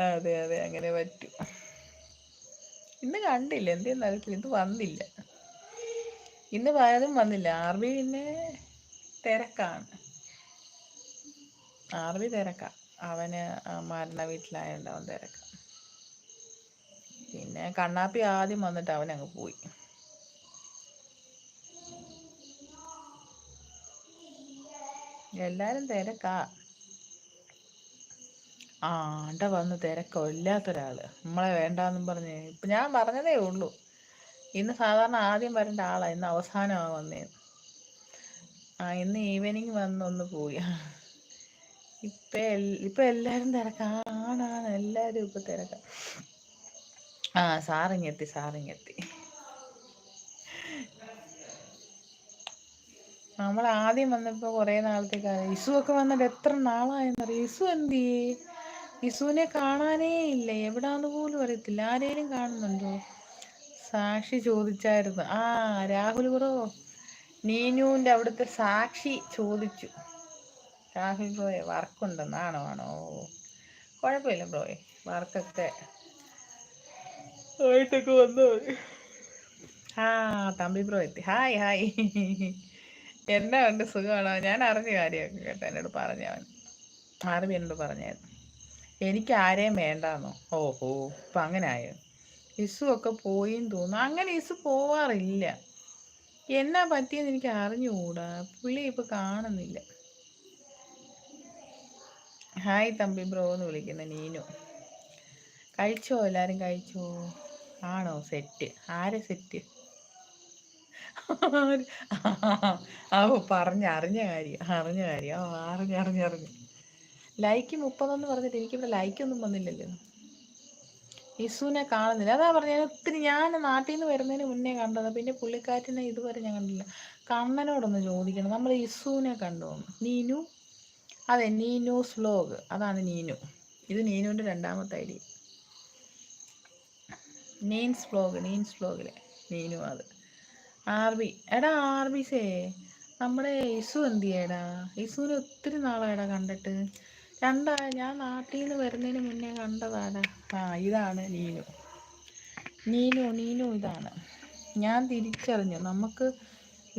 അതെ അതെ, അങ്ങനെ പറ്റും. ഇന്ന് കണ്ടില്ല, എന്തെന്ന് അറിയത്തില്ല, ഇന്ന് വന്നില്ല. ഇന്ന് പലതും വന്നില്ല. ആർബി പിന്നെ തിരക്കാണ്. ആർബി തിരക്കാ. അവന് മരണ വീട്ടിലായോണ്ട് അവൻ തിരക്കാ. പിന്നെ കണ്ണാപ്പി ആദ്യം വന്നിട്ട് അവനങ്ങ് പോയി. എല്ലാരും തിരക്കാ. ആണ്ട വന്ന് തിരക്കോ ഇല്ലാത്തൊരാള് നമ്മളെ വേണ്ടാന്നും പറഞ്ഞ്. ഇപ്പം ഞാൻ പറഞ്ഞതേ ഉള്ളൂ. ഇന്ന് സാധാരണ ആദ്യം വരേണ്ട ആളാ, ഇന്ന് അവസാനമാണ് വന്നേന്ന്. ഇന്ന് ഈവനിങ് വന്നൊന്ന് പോയി. ഇപ്പൊ എല്ലാരും തിരക്കാ. ആണാണ്, എല്ലാരും ഇപ്പൊ തിരക്കാ. സാറിങ്ങെത്തി. നമ്മൾ ആദ്യം വന്നപ്പോ കുറെ നാളത്തേക്ക് ഇസു ഒക്കെ വന്നിട്ട് എത്ര നാളായെന്നറിയോ. ഇസു എന്തിയേ? ഇസുവിനെ കാണാനേ ഇല്ല, എവിടാന്ന് പോലും അറിയത്തില്ല. ആരേലും കാണുന്നുണ്ടോ? സാക്ഷി ചോദിച്ചായിരുന്നു. രാഹുൽ ബ്രോ നീനുവിന്റെ അവിടുത്തെ സാക്ഷി ചോദിച്ചു. രാഹുൽ ബ്രോയെ വർക്കുണ്ടെന്ന്. ആണോ? കുഴപ്പമില്ല ബ്രോയെ, വർക്കൊക്കെ ആയിട്ടൊക്കെ വന്നു. തമ്പി ബ്രോ എത്തി. ഹായ്. എന്നാ ഉണ്ട്, സുഖമാണോ? ഞാൻ അറിഞ്ഞ കാര്യമൊക്കെ കേട്ടോ, എന്നോട് പറഞ്ഞവൻ. ആർബി എന്നോട് പറഞ്ഞായിരുന്നു എനിക്ക് ആരെയും വേണ്ടാന്നോ. ഓഹോ, ഇപ്പം അങ്ങനെ ആയോ? ഇസു ഒക്കെ പോയിന്ന് തോന്നുന്നു. അങ്ങനെ ഇസു പോവാറില്ല. എന്നാ പറ്റിയെന്ന് എനിക്ക് അറിഞ്ഞുകൂടാ. പുള്ളി ഇപ്പൊ കാണുന്നില്ല. ഹായ് തമ്പി ബ്രോ എന്ന് വിളിക്കുന്ന നീനു. കഴിച്ചോ? എല്ലാരും കഴിച്ചോ? ആണോ? സെറ്റ്. ആരെ സെറ്റ്? അറിഞ്ഞ കാര്യം. അറിഞ്ഞു. ലൈക്ക് 30 പറഞ്ഞിട്ട് എനിക്കിവിടെ ലൈക്കൊന്നും വന്നില്ലല്ലോ. ഇസുവിനെ കാണുന്നില്ല, അതാ പറഞ്ഞ. ഒത്തിരി ഞാൻ നാട്ടിൽ നിന്ന് വരുന്നതിന് മുന്നേ കണ്ടത്. പിന്നെ പുള്ളിക്കാറ്റിനെ ഇതുവരെ ഞാൻ കണ്ടില്ല. കണ്ണനോടൊന്ന് ചോദിക്കണം, നമ്മൾ ഇസുവിനെ കണ്ടോന്ന്. നീനു, അതെ, നീനൂസ് വ്ലോഗ്, അതാണ് നീനു. ഇത് നീനുവിൻ്റെ രണ്ടാമത്തെ ഐഡി. നീൻസ് വ്ലോഗിലെ നീനു അത്. ആർബി, എടാ ആർബിസേ, നമ്മുടെ ഇസു എന്തിയേടാ? ഇസുവിനെ ഒത്തിരി നാളായടാ കണ്ടിട്ട്. ഞാൻ നാട്ടിൽ നിന്ന് വരുന്നതിന് മുന്നേ കണ്ടതാടാ. ഇതാണ് നീനു ഇതാണ്. ഞാൻ തിരിച്ചറിഞ്ഞു, നമുക്ക്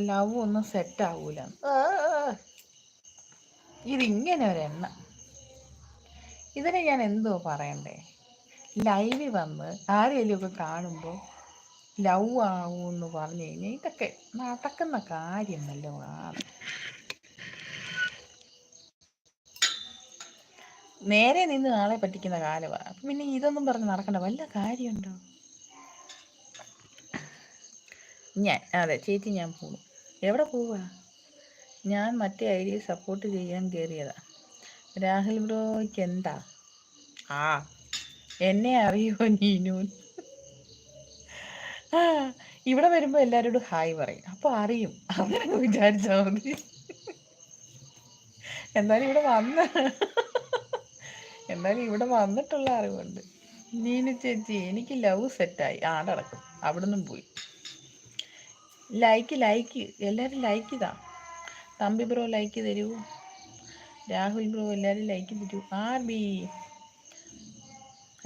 ലവ് ഒന്നും സെറ്റ് ആവൂല. ഇതിങ്ങനെ ഒരെണ്ണ. ഇതിനെ ഞാൻ എന്തോ പറയണ്ടേ? ലൈവിൽ വന്ന് ആരെങ്കിലും ഒക്കെ കാണുമ്പോൾ ലവ് ആവൂന്ന് പറഞ്ഞു കഴിഞ്ഞാൽ ഇതൊക്കെ നടക്കുന്ന കാര്യം നല്ലതാണ്. നേരെ നിന്ന് ആളെ പറ്റിക്കുന്ന കാലമാണ്. അപ്പം പിന്നെ ഇതൊന്നും പറഞ്ഞ് നടക്കണ്ട, വല്ല കാര്യമുണ്ടോ? അതെ ചേച്ചി, ഞാൻ പോകും. എവിടെ പോവാ? ഞാൻ മറ്റേ ഐഡിയ സപ്പോർട്ട് ചെയ്യാൻ കയറിയതാ. രാഹുൽ ബ്രോയ്ക്ക് എന്താ? എന്നെ അറിയോ നീനു? ഇവിടെ വരുമ്പോൾ എല്ലാവരോടും ഹായ് പറയും, അപ്പോൾ അറിയും. അങ്ങനെ വിചാരിച്ചാൽ മതി. എന്നാലും ഇവിടെ വന്നിട്ടുള്ള അറിവുണ്ട്. നീനു ചേച്ചി, എനിക്ക് ലവ് സെറ്റായി. നടക്കും. അവിടുന്ന് പോയി. ലൈക്ക് എല്ലാവരും ലൈക്ക് ഇതാ. തമ്പി ബ്രോ ലൈക്ക് തരൂ. രാഹുൽ ബ്രോ എല്ലാവരും ലൈക്ക് തരൂ. ആർബി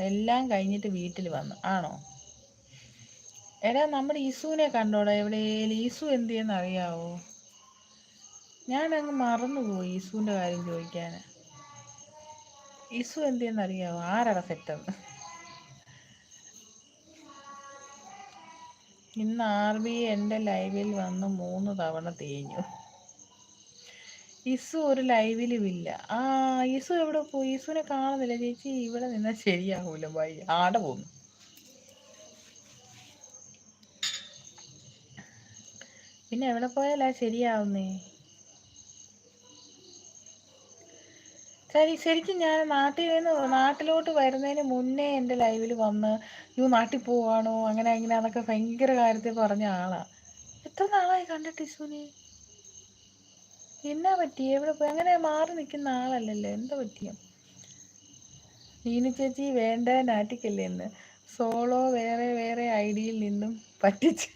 എല്ലാം കഴിഞ്ഞിട്ട് വീട്ടിൽ വന്നു. ആണോ? എടാ, നമ്മുടെ ഇസുവിനെ കണ്ടോടാ എവിടെയെങ്കിലും? ഇസു എന്തിയെന്ന് അറിയാവോ? ഞാനങ്ങ് മറന്നുപോയി ഇസുവിൻ്റെ കാര്യം ചോദിക്കാൻ. ഇസു എന്തിയെന്ന് അറിയാവോ? ആരാടാ സെറ്റെന്ന്? ഇന്ന് ആർബി എൻ്റെ ലൈവിൽ വന്ന് 3 തവണ തേഞ്ഞു. ഇസു ഒരു ലൈവിലും ഇല്ല. ഇസു എവിടെ പോയി? ഇസുവിനെ കാണുന്നില്ല ചേച്ചി. ഇവിടെ നിന്നാൽ ശരിയാവൂല. ബൈ. ആടെ പോന്നു. പിന്നെ എവിടെ പോയാലാ ശരിയാവുന്നേ? ശരിക്കും ഞാൻ നാട്ടിലോട്ട് വരുന്നതിന് മുന്നേ എൻ്റെ ലൈവിൽ വന്ന് നാട്ടിൽ പോവാണോ അങ്ങനെ അങ്ങനെയാന്നൊക്കെ ഭയങ്കര കാര്യത്തിൽ പറഞ്ഞ ആളാ. എത്ര നാളായി കണ്ടിട്ട് ഇസുവിനെ? എന്നാ പറ്റി? എവിടെ പോയി? അങ്ങനെ മാറി നിൽക്കുന്ന ആളല്ലല്ലോ. എന്താ പറ്റിയ? നീനു ചേച്ചി വേണ്ട, നാട്ടിക്കല്ലേ എന്ന്. സോളോ വേറെ ഐഡിയിൽ നിന്നും പറ്റിച്ച്.